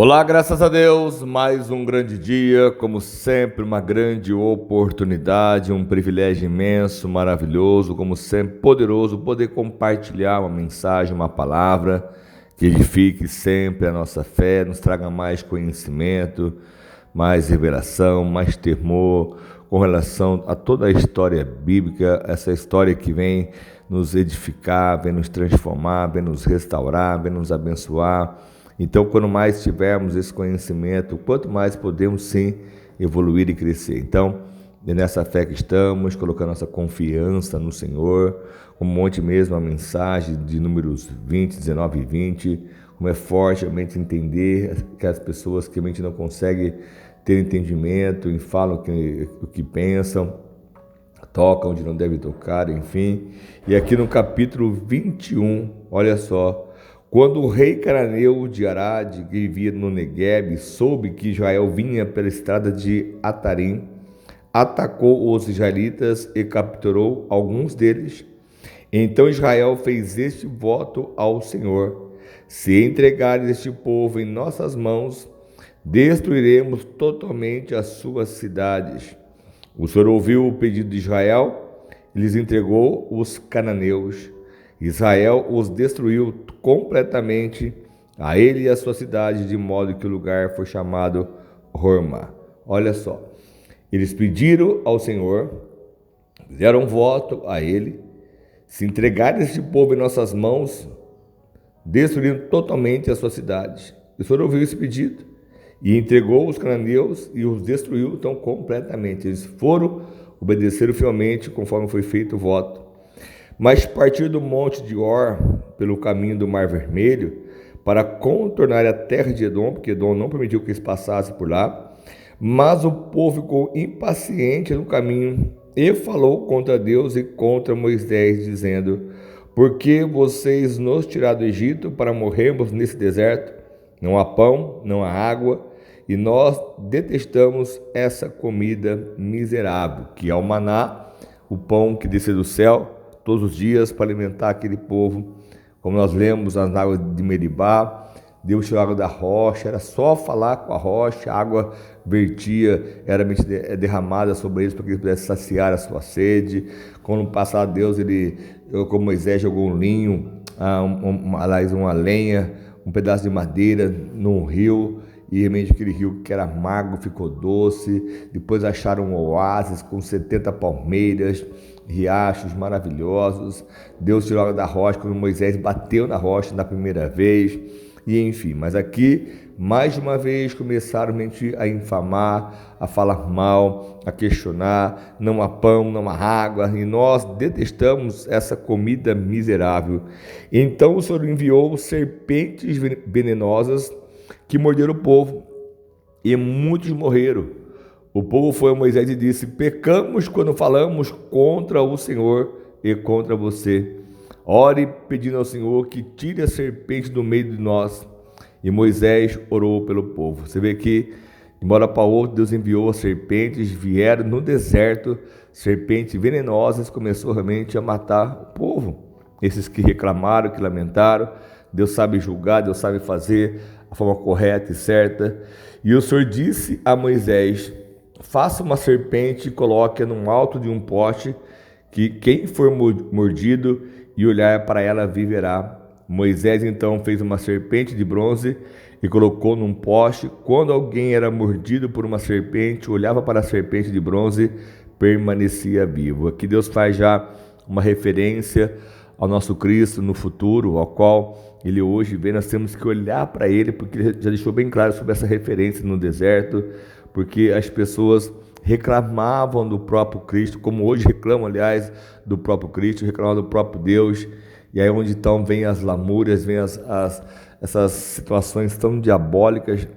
Olá, graças a Deus, mais um grande dia, como sempre, uma grande oportunidade, um privilégio imenso, maravilhoso, como sempre, poderoso, poder compartilhar uma mensagem, uma palavra que edifique sempre a nossa fé, nos traga mais conhecimento, mais revelação, mais temor com relação a toda a história bíblica, essa história que vem nos edificar, vem nos transformar, vem nos restaurar, vem nos abençoar. Então, quanto mais tivermos esse conhecimento, quanto mais podemos sim evoluir e crescer. Então, é nessa fé que estamos, colocando nossa confiança no Senhor, como ontem mesmo a mensagem de Números 20, 19 e 20, como é forte realmente entender que as pessoas que realmente não conseguem ter entendimento e falam o que pensam, tocam onde não devem tocar, enfim. E aqui no capítulo 21, olha só, quando o rei cananeu de Arad, que vivia no Neguebe, soube que Israel vinha pela estrada de Atarim, atacou os israelitas e capturou alguns deles. Então Israel fez este voto ao Senhor: se entregares este povo em nossas mãos, destruiremos totalmente as suas cidades. O Senhor ouviu o pedido de Israel e lhes entregou os cananeus. Israel os destruiu completamente, a ele e a sua cidade, de modo que o lugar foi chamado Hormá. Olha só, eles pediram ao Senhor, fizeram um voto a ele: se entregarem este povo em nossas mãos, destruindo totalmente as suas cidades. O Senhor ouviu esse pedido e entregou os cananeus e os destruiu tão completamente. Eles obedeceram fielmente conforme foi feito o voto. Mas partiu do monte de Or, pelo caminho do Mar Vermelho, para contornar a terra de Edom, porque Edom não permitiu que eles passassem por lá. Mas o povo ficou impaciente no caminho e falou contra Deus e contra Moisés, dizendo: por que vocês nos tiraram do Egito para morrermos nesse deserto? Não há pão, não há água, e nós detestamos essa comida miserável, que é o maná, o pão que desce do céu todos os dias para alimentar aquele povo. Como nós lemos nas águas de Meribá, Deus tirou água da rocha, era só falar com a rocha, a água vertia, era derramada sobre eles para que eles pudessem saciar a sua sede. Quando passar Deus, como Moisés jogou um linho, uma lenha, um pedaço de madeira num rio, e realmente aquele rio que era amargo ficou doce. Depois acharam um oásis com 70 palmeiras, riachos maravilhosos. Deus tirou água da rocha quando Moisés bateu na rocha na primeira vez. E enfim, mas aqui, mais de uma vez, começaram a infamar, a falar mal, a questionar: não há pão, não há água, e nós detestamos essa comida miserável. Então o Senhor enviou serpentes venenosas que morderam o povo, e muitos morreram. O povo foi a Moisés e disse: pecamos quando falamos contra o Senhor e contra você. Ore pedindo ao Senhor que tire a serpente do meio de nós. E Moisés orou pelo povo. Você vê que, de uma hora para outra, Deus enviou as serpentes, vieram no deserto, serpentes venenosas, começou realmente a matar o povo. Esses que reclamaram, que lamentaram, Deus sabe julgar, Deus sabe fazer a forma correta e certa. E o Senhor disse a Moisés: faça uma serpente e coloque-a no alto de um poste, que quem for mordido e olhar para ela viverá. Moisés então fez uma serpente de bronze e colocou num poste. Quando alguém era mordido por uma serpente, olhava para a serpente de bronze, permanecia vivo. Aqui Deus faz já uma referência ao nosso Cristo no futuro, ao qual Ele hoje vem. Nós temos que olhar para Ele, porque Ele já deixou bem claro sobre essa referência no deserto, porque as pessoas reclamavam do próprio Cristo, como hoje reclamam, aliás, do próprio Cristo, reclamavam do próprio Deus. E aí onde então vem as lamúrias, vem essas situações tão diabólicas,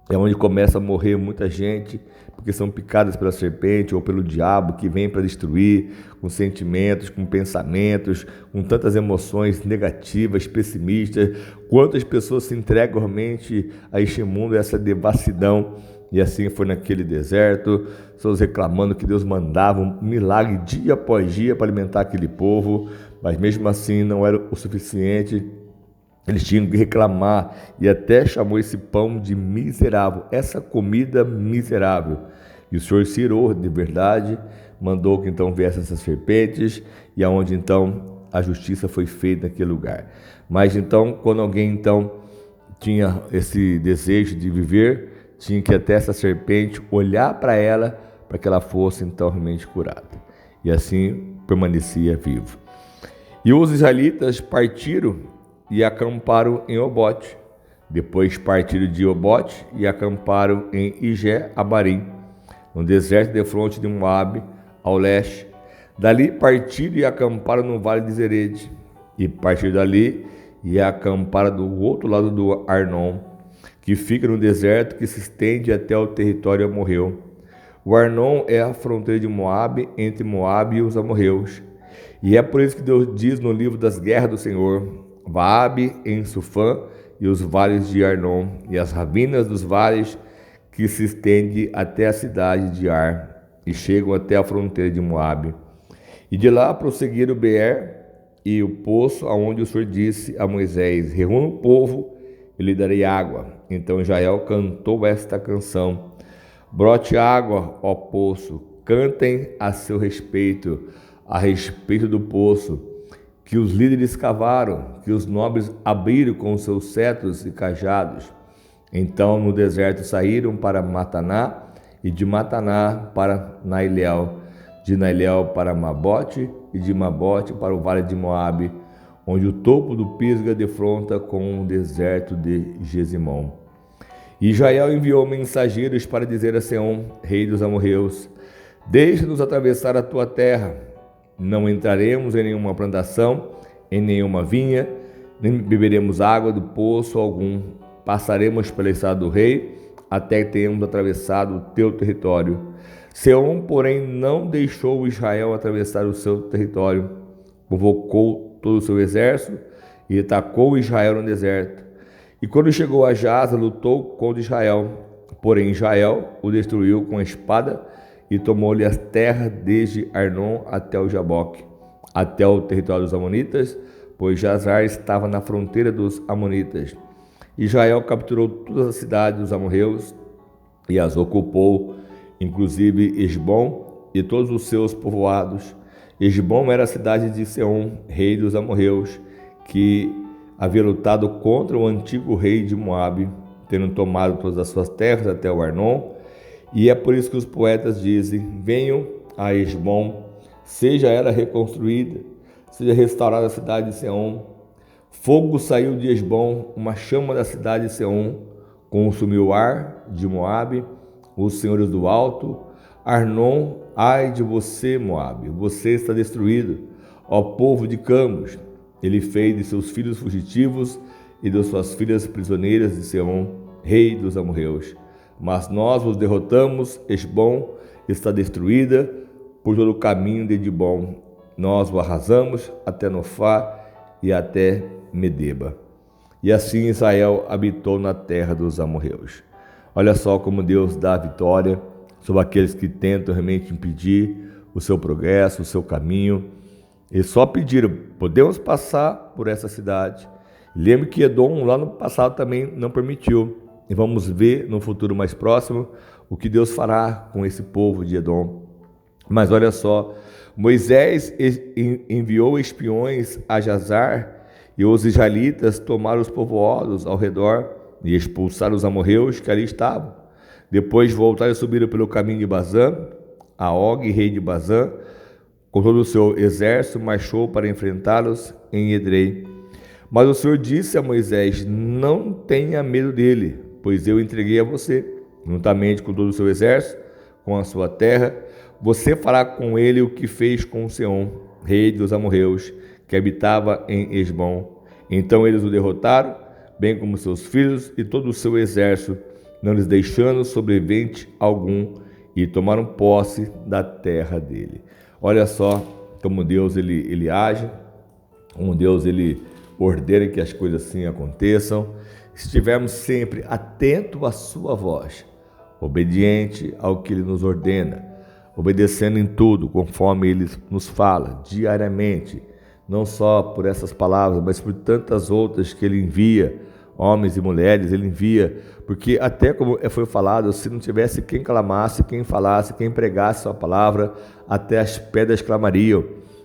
é onde começa a morrer muita gente, porque são picadas pela serpente ou pelo diabo, que vem para destruir, com sentimentos, com pensamentos, com tantas emoções negativas, pessimistas. Quantas pessoas se entregam realmente a este mundo, a essa devassidão? E assim foi naquele deserto, pessoas reclamando que Deus mandava um milagre dia após dia para alimentar aquele povo, mas mesmo assim não era o suficiente. Eles tinham que reclamar e até chamou esse pão de miserável, essa comida miserável. E o Senhor se irou de verdade, mandou que então viessem essas serpentes, e aonde então a justiça foi feita naquele lugar. Mas então, quando alguém então tinha esse desejo de viver, tinha que até essa serpente olhar para ela, para que ela fosse então realmente curada. E assim permanecia vivo. E os israelitas partiram e acamparam em Obote. Depois partiram de Obote e acamparam em Ijé-Abarim, no deserto defronte de Moabe, ao leste. Dali partiram e acamparam no vale de Zered. E partiram dali e acamparam do outro lado do Arnon, que fica no deserto que se estende até o território amorreu. O Arnon é a fronteira de Moabe, entre Moabe e os amorreus. E é por isso que Deus diz no livro das guerras do Senhor: Vaabe em Sufã e os vales de Arnon, e as ravinas dos vales que se estende até a cidade de Ar, e chegam até a fronteira de Moabe. E de lá prosseguiram Beer e o poço, aonde o Senhor disse a Moisés: reúna o povo e lhe darei água. Então Israel cantou esta canção: brote água, ó poço, cantem a seu respeito, a respeito do poço, que os líderes cavaram, que os nobres abriram com seus cetros e cajados. Então no deserto saíram para Mataná, e de Mataná para Nailel, de Nailel para Mabote, e de Mabote para o vale de Moabe, onde o topo do Pisga defronta com o deserto de Gesimon. E Israel enviou mensageiros para dizer a Seom, rei dos amorreus: deixa-nos atravessar a tua terra. Não entraremos em nenhuma plantação, em nenhuma vinha, nem beberemos água do poço algum. Passaremos pela estrada do rei, até que tenhamos atravessado o teu território. Seom, porém, não deixou Israel atravessar o seu território. Convocou todo o seu exército e atacou Israel no deserto. E quando chegou a Jaza, lutou contra Israel. Porém, Israel o destruiu com a espada e tomou-lhe as terras desde Arnon até o Jaboque, até o território dos amonitas, pois Jazar estava na fronteira dos amonitas. Israel capturou todas as cidades dos amorreus e as ocupou, inclusive Esbom e todos os seus povoados. Esbom era a cidade de Seom, rei dos amorreus, que havia lutado contra o antigo rei de Moabe, tendo tomado todas as suas terras até o Arnon. E é por isso que os poetas dizem: venham a Esbom, seja ela reconstruída, seja restaurada a cidade de Seom. Fogo saiu de Esbom, uma chama da cidade de Seom, consumiu Ar de Moabe, os senhores do alto. Arnon, ai de você, Moabe, você está destruído, ó povo de Camus. Ele fez de seus filhos fugitivos e de suas filhas prisioneiras de Seom, rei dos amorreus. Mas nós os derrotamos, Esbom está destruída por todo o caminho de Dibom. Nós o arrasamos até Nofá e até Medeba. E assim Israel habitou na terra dos amorreus. Olha só como Deus dá a vitória sobre aqueles que tentam realmente impedir o seu progresso, o seu caminho. Eles só pediram: podemos passar por essa cidade. Lembre que Edom lá no passado também não permitiu. E vamos ver no futuro mais próximo o que Deus fará com esse povo de Edom. Mas olha só, Moisés enviou espiões a Jazar, e os israelitas tomaram os povoados ao redor e expulsaram os amorreus que ali estavam. Depois voltaram e subiram pelo caminho de Bazã. A Og, rei de Bazã, com todo o seu exército, marchou para enfrentá-los em Edrei. Mas o Senhor disse a Moisés: não tenha medo dele, pois eu entreguei a você, juntamente com todo o seu exército, com a sua terra. Você fará com ele o que fez com Seom, rei dos amorreus, que habitava em Esbom. Então eles o derrotaram, bem como seus filhos e todo o seu exército, não lhes deixando sobrevivente algum, e tomaram posse da terra dele. Olha só como Deus ele age, como Deus ele ordena que as coisas assim aconteçam. Se estivermos sempre atentos à sua voz, obediente ao que ele nos ordena, obedecendo em tudo, conforme ele nos fala diariamente, não só por essas palavras, mas por tantas outras que Ele envia, homens e mulheres, Ele envia, porque até como foi falado, se não tivesse quem clamasse, quem falasse, quem pregasse sua palavra, até as pedras clamariam.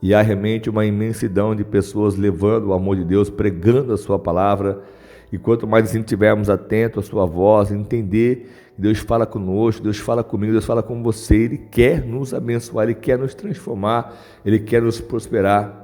E há realmente uma imensidão de pessoas levando o amor de Deus, pregando a sua palavra. E quanto mais assim estivermos atentos à sua voz, entender que Deus fala conosco, Deus fala comigo, Deus fala com você, Ele quer nos abençoar, Ele quer nos transformar, Ele quer nos prosperar.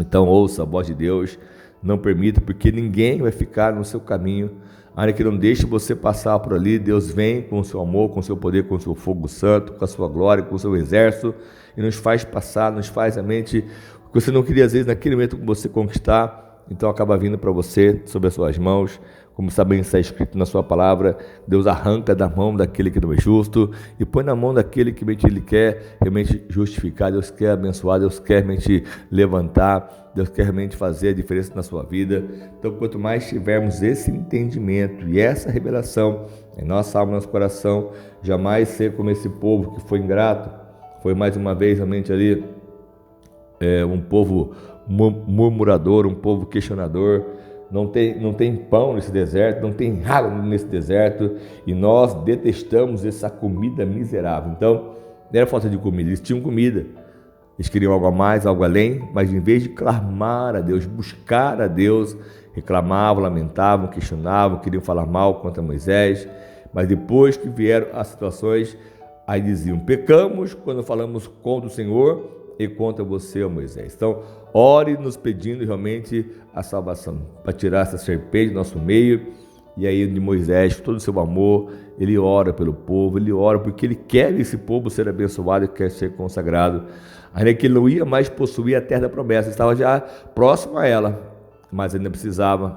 Então ouça a voz de Deus, não permita, porque ninguém vai ficar no seu caminho, ainda que não deixe você passar por ali. Deus vem com o seu amor, com o seu poder, com o seu fogo santo, com a sua glória, com o seu exército, e nos faz passar, nos faz a mente, o que você não queria às vezes naquele momento que você conquistar, então acaba vindo para você, sobre as suas mãos, como também está escrito na sua palavra. Deus arranca da mão daquele que não é justo e põe na mão daquele que Ele quer realmente justificar. Deus quer abençoar, Deus quer realmente levantar, Deus quer realmente fazer a diferença na sua vida. Então, quanto mais tivermos esse entendimento e essa revelação em nossa alma, nosso coração, jamais ser como esse povo que foi ingrato, foi mais uma vez realmente ali um povo murmurador, um povo questionador. Não tem pão nesse deserto, não tem água nesse deserto, e nós detestamos essa comida miserável. Então, não era falta de comida, eles tinham comida, eles queriam algo a mais, algo além, mas em vez de clamar a Deus, buscar a Deus, reclamavam, lamentavam, questionavam, queriam falar mal contra Moisés. Mas depois que vieram as situações, aí diziam: pecamos quando falamos contra o Senhor e contra você, ó Moisés. Então, ore nos pedindo realmente a salvação, para tirar essa serpente do nosso meio. E aí de Moisés, todo o seu amor, ele ora pelo povo, ele ora porque ele quer esse povo ser abençoado e quer ser consagrado. Ainda que ele não ia mais possuir a terra da promessa, estava já próximo a ela, mas ainda precisava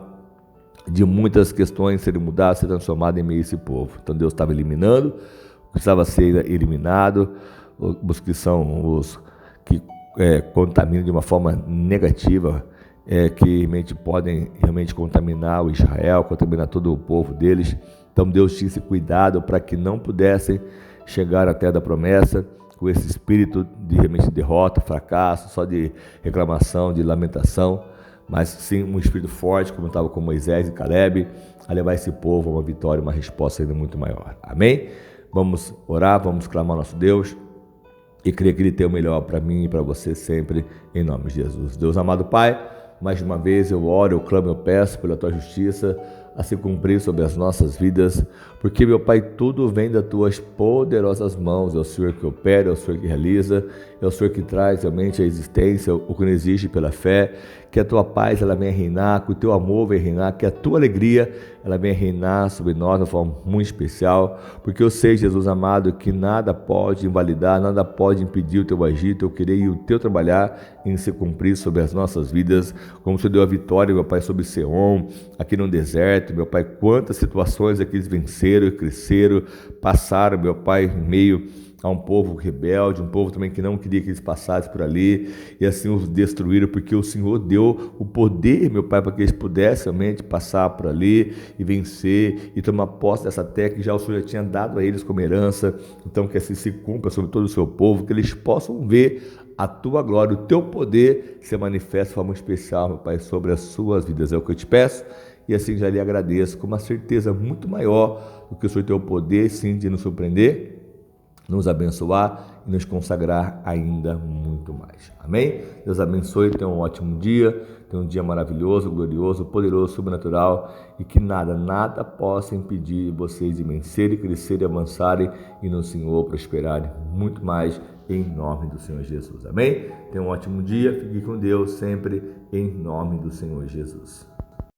de muitas questões serem mudadas, ser transformado em meio a esse povo. Então Deus estava eliminando o que precisava ser eliminado, os que são os que contaminam de uma forma negativa, que realmente podem realmente contaminar o Israel, contaminar todo o povo deles. Então Deus tinha esse cuidado para que não pudessem chegar à terra da promessa com esse espírito de realmente derrota, fracasso, só de reclamação, de lamentação, mas sim um espírito forte, como estava com Moisés e Caleb, a levar esse povo a uma vitória, uma resposta ainda muito maior. Amém? Vamos orar, vamos clamar ao nosso Deus e crer que Ele tem o melhor para mim e para você sempre, em nome de Jesus. Deus amado Pai, mais uma vez eu oro, eu clamo, eu peço pela Tua justiça a se cumprir sobre as nossas vidas, porque, meu Pai, tudo vem das Tuas poderosas mãos. É o Senhor que opera, é o Senhor que realiza, é o Senhor que traz realmente a existência, o que não existe pela fé. Que a Tua paz ela venha reinar, que o Teu amor venha reinar, que a Tua alegria ela venha reinar sobre nós de uma forma muito especial, porque eu sei, Jesus amado, que nada pode invalidar, nada pode impedir o Teu agir, o Teu querer e o Teu trabalhar em se cumprir sobre as nossas vidas, como o Senhor deu a vitória, meu Pai, sobre Seom, aqui no deserto, meu Pai, quantas situações aqui eles venceram, cresceram, passaram, meu Pai, em meio a um povo rebelde, um povo também que não queria que eles passassem por ali, e assim os destruíram, porque o Senhor deu o poder, meu Pai, para que eles pudessem realmente passar por ali e vencer e tomar posse dessa terra que já o Senhor já tinha dado a eles como herança. Então que assim se cumpra sobre todo o seu povo, que eles possam ver a Tua glória, o Teu poder se manifesta de forma especial, meu Pai, sobre as suas vidas. É o que eu te peço, e assim já lhe agradeço, com uma certeza muito maior do que o Senhor tem o poder, sim, de nos surpreender, nos abençoar e nos consagrar ainda muito mais. Amém? Deus abençoe, tenha um ótimo dia, tenha um dia maravilhoso, glorioso, poderoso, sobrenatural, e que nada possa impedir vocês de vencerem, crescerem, avançarem e no Senhor prosperarem muito mais, em nome do Senhor Jesus. Amém? Tenha um ótimo dia, fique com Deus sempre, em nome do Senhor Jesus.